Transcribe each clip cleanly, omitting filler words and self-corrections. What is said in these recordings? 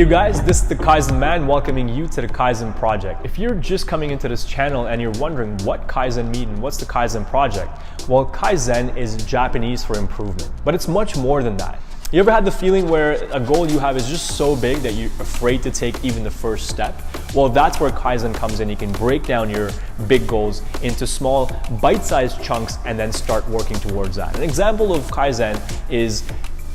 you guys, this is the Kaizen Man welcoming you to the Kaizen Projekt. If you're just coming into this channel and you're wondering what Kaizen means and what's the Kaizen Projekt, well, Kaizen is Japanese for improvement, but it's much more than that. You ever had the feeling where a goal you have is just so big that you're afraid to take even the first step? Well, that's where Kaizen comes in. You can break down your big goals into small bite-sized chunks and then start working towards that. An example of Kaizen is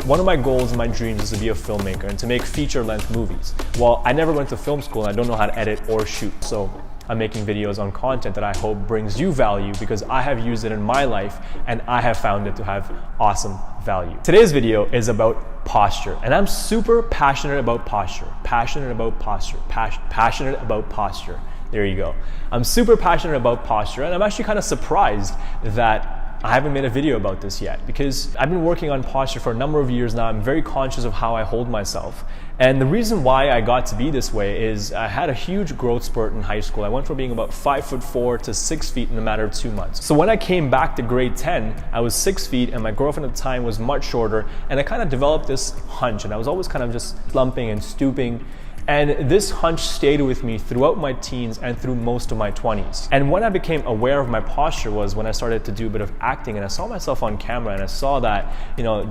one of my goals and my dreams is to be a filmmaker and to make feature-length movies. Well, I never went to film school and I don't know how to edit or shoot, so I'm making videos on content that I hope brings you value because I have used it in my life and I have found it to have awesome value. Today's video is about posture, and I'm super passionate about posture. Passionate about posture. There you go. I'm super passionate about posture, and I'm actually kind of surprised that I haven't made a video about this yet because I've been working on posture for a number of years now. I'm very conscious of how I hold myself. And the reason why I got to be this way is I had a huge growth spurt in high school. I went from being about 5'4" to 6 feet in a matter of 2 months. So when I came back to grade 10, I was 6 feet and my girlfriend at the time was much shorter, and I kind of developed this hunch, and I was always kind of just slumping and stooping. And this hunch stayed with me throughout my teens and through most of my 20s. And when I became aware of my posture was when I started to do a bit of acting, and I saw myself on camera and I saw that,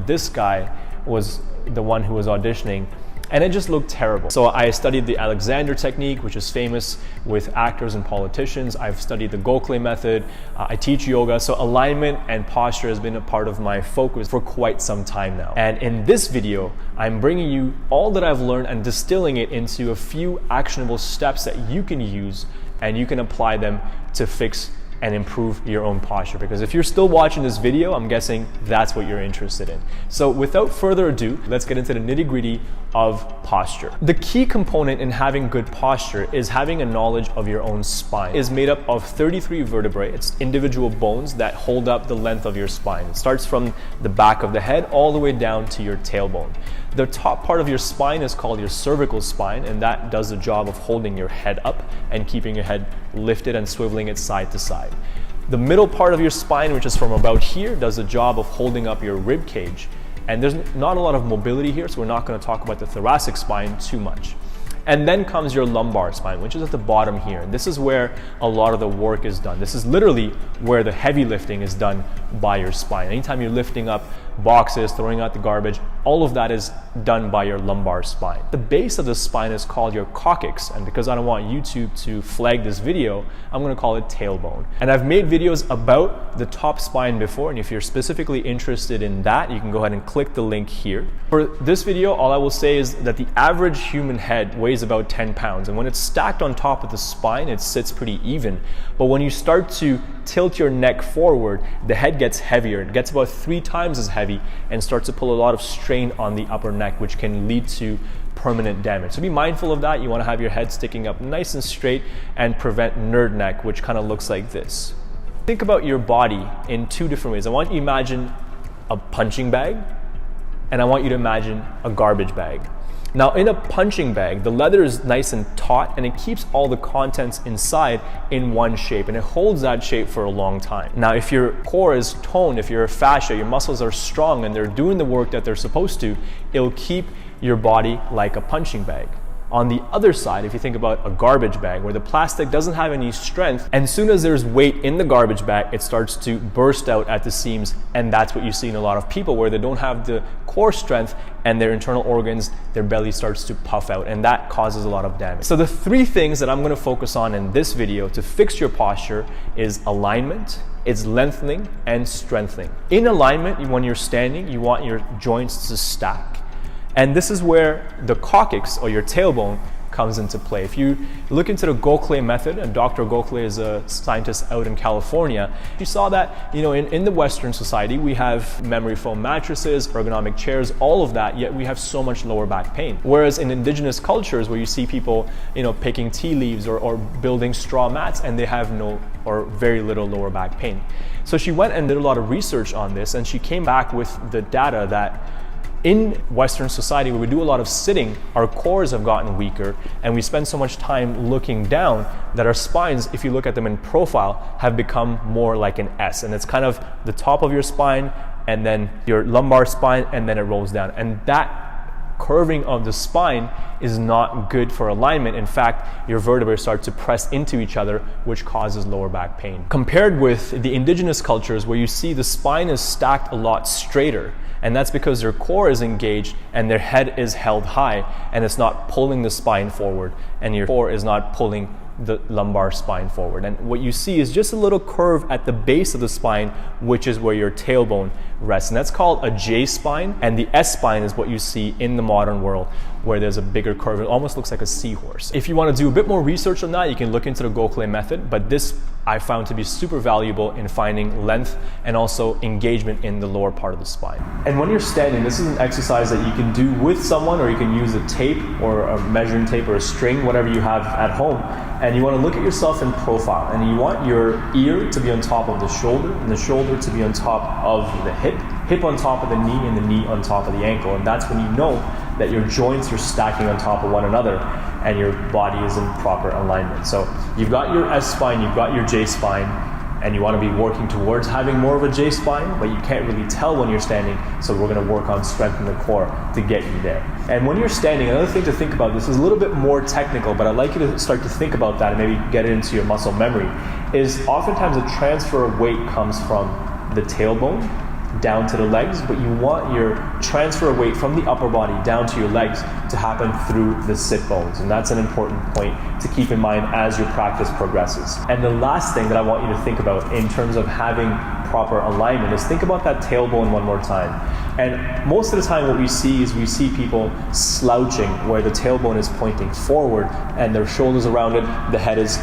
this guy was the one who was auditioning, and it just looked terrible. So I studied the Alexander technique, which is famous with actors and politicians. I've studied the Gokhale Method. I teach yoga. So alignment and posture has been a part of my focus for quite some time now. And in this video, I'm bringing you all that I've learned and distilling it into a few actionable steps that you can use and you can apply them to fix and improve your own posture. Because if you're still watching this video, I'm guessing that's what you're interested in. So without further ado, let's get into the nitty-gritty of posture. The key component in having good posture is having a knowledge of your own spine. It is made up of 33 vertebrae. It's individual bones that hold up the length of your spine. It starts from the back of the head all the way down to your tailbone. The top part of your spine is called your cervical spine, and that does the job of holding your head up and keeping your head lifted and swiveling it side to side. The middle part of your spine, which is from about here, does the job of holding up your rib cage. And there's not a lot of mobility here, so we're not going to talk about the thoracic spine too much. And then comes your lumbar spine, which is at the bottom here. This is where a lot of the work is done. This is literally where the heavy lifting is done by your spine. Anytime you're lifting up boxes, throwing out the garbage, all of that is done by your lumbar spine. The base of the spine is called your coccyx, and because I don't want YouTube to flag this video, I'm going to call it tailbone. And I've made videos about the top spine before, and if you're specifically interested in that, you can go ahead and click the link here. For this video, all I will say is that the average human head weighs about 10 pounds, and when it's stacked on top of the spine, it sits pretty even. But when you start to tilt your neck forward, the head gets heavier. It gets about 3 times as heavy and starts to pull a lot of strain on the upper neck, which can lead to permanent damage. So be mindful of that. You want to have your head sticking up nice and straight and prevent nerd neck, which kind of looks like this. Think about your body in 2 different ways. I want you to imagine a punching bag, and I want you to imagine a garbage bag. Now, in a punching bag, the leather is nice and taut, and it keeps all the contents inside in one shape, and it holds that shape for a long time. Now, if your core is toned, if your fascia, your muscles are strong, and they're doing the work that they're supposed to, it'll keep your body like a punching bag. On the other side, if you think about a garbage bag where the plastic doesn't have any strength, and as soon as there's weight in the garbage bag, it starts to burst out at the seams, and that's what you see in a lot of people where they don't have the core strength and their internal organs, their belly starts to puff out, and that causes a lot of damage. So the 3 things that I'm going to focus on in this video to fix your posture is alignment, it's lengthening, and strengthening. In alignment, when you're standing, you want your joints to stack. And this is where the coccyx, or your tailbone, comes into play. If you look into the Gokhale Method, and Dr. Gokhale is a scientist out in California, you saw that in the Western society, we have memory foam mattresses, ergonomic chairs, all of that, yet we have so much lower back pain. Whereas in indigenous cultures where you see people picking tea leaves or building straw mats, and they have no or very little lower back pain. So she went and did a lot of research on this, and she came back with the data that in Western society, where we do a lot of sitting, our cores have gotten weaker, and we spend so much time looking down that our spines, if you look at them in profile, have become more like an S. And it's kind of the top of your spine, and then your lumbar spine, and then it rolls down. And that curving of the spine is not good for alignment. In fact, your vertebrae start to press into each other, which causes lower back pain. Compared with the indigenous cultures where you see the spine is stacked a lot straighter, and that's because their core is engaged and their head is held high and it's not pulling the spine forward, and your core is not pulling the lumbar spine forward. And what you see is just a little curve at the base of the spine, which is where your tailbone rests. And that's called a J spine. And the S spine is what you see in the modern world, where there's a bigger curve. It almost looks like a seahorse. If you want to do a bit more research on that, you can look into the Gokhale Method, but this I found to be super valuable in finding length and also engagement in the lower part of the spine. And when you're standing, this is an exercise that you can do with someone, or you can use a tape or a measuring tape or a string, whatever you have at home. And you want to look at yourself in profile, and you want your ear to be on top of the shoulder, and the shoulder to be on top of the hip on top of the knee, and the knee on top of the ankle. And that's when you know that your joints are stacking on top of one another and your body is in proper alignment. So you've got your S spine, you've got your J spine, and you want to be working towards having more of a J spine, but you can't really tell when you're standing, so we're going to work on strengthening the core to get you there. And when you're standing, another thing to think about, this is a little bit more technical, but I'd like you to start to think about that and maybe get it into your muscle memory, is oftentimes a transfer of weight comes from the tailbone down to the legs, but you want your transfer of weight from the upper body down to your legs to happen through the sit bones. And that's an important point to keep in mind as your practice progresses. And the last thing that I want you to think about in terms of having proper alignment is think about that tailbone one more time. And most of the time what we see is we see people slouching where the tailbone is pointing forward and their shoulders around it, the head is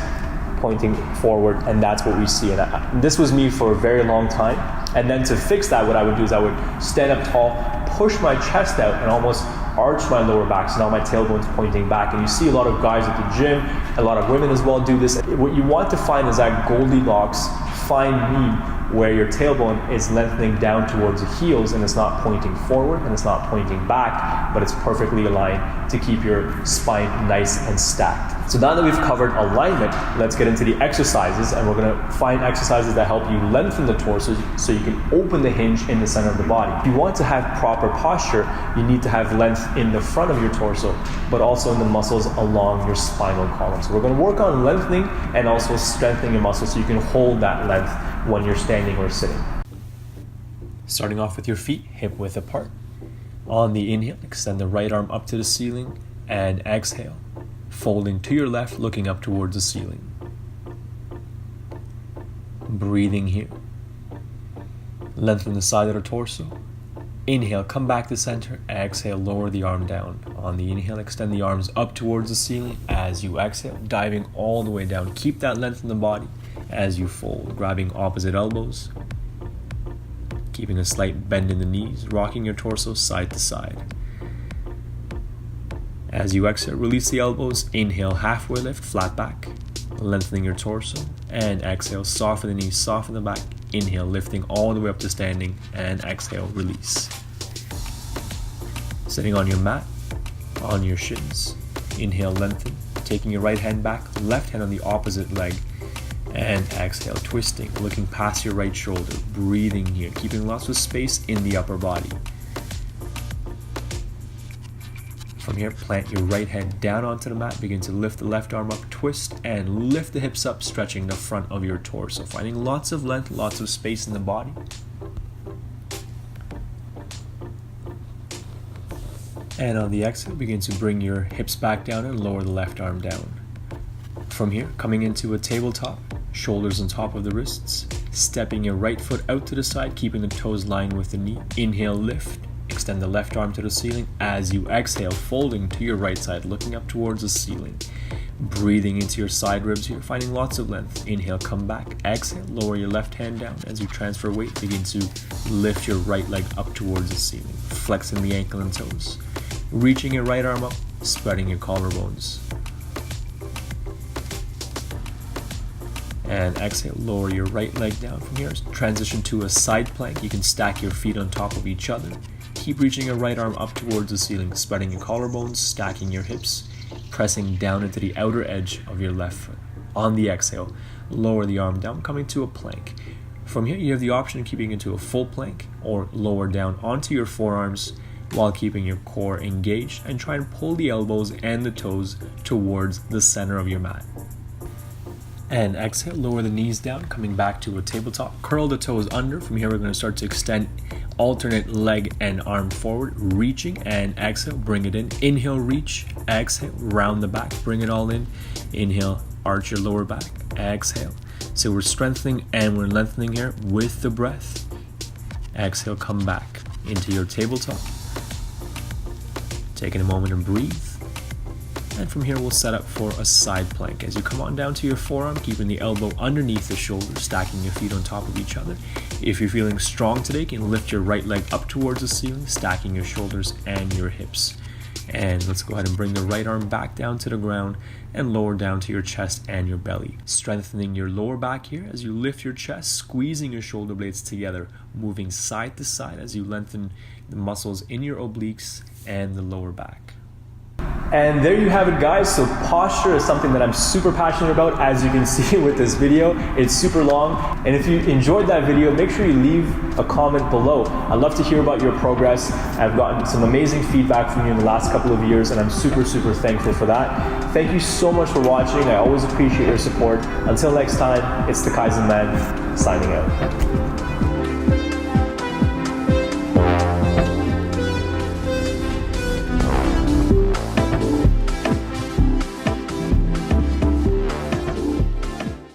pointing forward, and that's what we see. And this was me for a very long time. And then to fix that, what I would do is I would stand up tall, push my chest out, and almost arch my lower back, so now my tailbone's pointing back. And you see a lot of guys at the gym, a lot of women as well do this. What you want to find is that Goldilocks fine mean where your tailbone is lengthening down towards the heels and it's not pointing forward and it's not pointing back, but it's perfectly aligned to keep your spine nice and stacked. So now that we've covered alignment, let's get into the exercises, and we're going to find exercises that help you lengthen the torso so you can open the hinge in the center of the body. If you want to have proper posture, you need to have length in the front of your torso, but also in the muscles along your spinal column. So we're going to work on lengthening and also strengthening your muscles so you can hold that length when you're standing or sitting. Starting off with your feet hip width apart. On the inhale, extend the right arm up to the ceiling, and exhale, folding to your left, looking up towards the ceiling. Breathing here. Lengthen the side of the torso. Inhale, come back to center. Exhale, lower the arm down. On the inhale, extend the arms up towards the ceiling. As you exhale, diving all the way down. Keep that length in the body as you fold, grabbing opposite elbows, keeping a slight bend in the knees, rocking your torso side to side. As you exhale, release the elbows. Inhale, halfway lift, flat back, lengthening your torso. And exhale, soften the knees, soften the back. Inhale, lifting all the way up to standing. And exhale, release. Sitting on your mat, on your shins. Inhale, lengthen, taking your right hand back, left hand on the opposite leg. And exhale, twisting, looking past your right shoulder, breathing here, keeping lots of space in the upper body. From here, plant your right hand down onto the mat, begin to lift the left arm up, twist, and lift the hips up, stretching the front of your torso, finding lots of length, lots of space in the body. And on the exhale, begin to bring your hips back down and lower the left arm down. From here, coming into a tabletop, shoulders on top of the wrists, stepping your right foot out to the side, keeping the toes lying with the knee. Inhale, lift, extend the left arm to the ceiling. As you exhale, folding to your right side, looking up towards the ceiling. Breathing into your side ribs here, finding lots of length. Inhale, come back. Exhale, lower your left hand down. As you transfer weight, begin to lift your right leg up towards the ceiling, flexing the ankle and toes. Reaching your right arm up, spreading your collarbones. And exhale, lower your right leg down. From here, transition to a side plank. You can stack your feet on top of each other. Keep reaching your right arm up towards the ceiling, spreading your collarbones, stacking your hips, pressing down into the outer edge of your left foot. On the exhale, lower the arm down, coming to a plank. From here, you have the option of keeping it to a full plank or lower down onto your forearms, while keeping your core engaged, and try and pull the elbows and the toes towards the center of your mat. And exhale, lower the knees down, coming back to a tabletop. Curl the toes under. From here, we're going to start to extend alternate leg and arm forward, reaching, and exhale, bring it in. Inhale, reach, exhale, round the back, bring it all in. Inhale, arch your lower back, exhale. So we're strengthening and we're lengthening here with the breath. Exhale, come back into your tabletop. Taking a moment and breathe. And from here, we'll set up for a side plank. As you come on down to your forearm, keeping the elbow underneath the shoulder, stacking your feet on top of each other. If you're feeling strong today, you can lift your right leg up towards the ceiling, stacking your shoulders and your hips. And let's go ahead and bring the right arm back down to the ground and lower down to your chest and your belly. Strengthening your lower back here as you lift your chest, squeezing your shoulder blades together, moving side to side as you lengthen the muscles in your obliques and the lower back. And there you have it, guys. So posture is something that I'm super passionate about, as you can see with this video. It's super long, and if you enjoyed that video, make sure you leave a comment below. I'd love to hear about your progress. I've gotten some amazing feedback from you in the last couple of years, and I'm super thankful for that. Thank you so much for watching. I always appreciate your support. Until next time, it's the Kaizen Man signing out.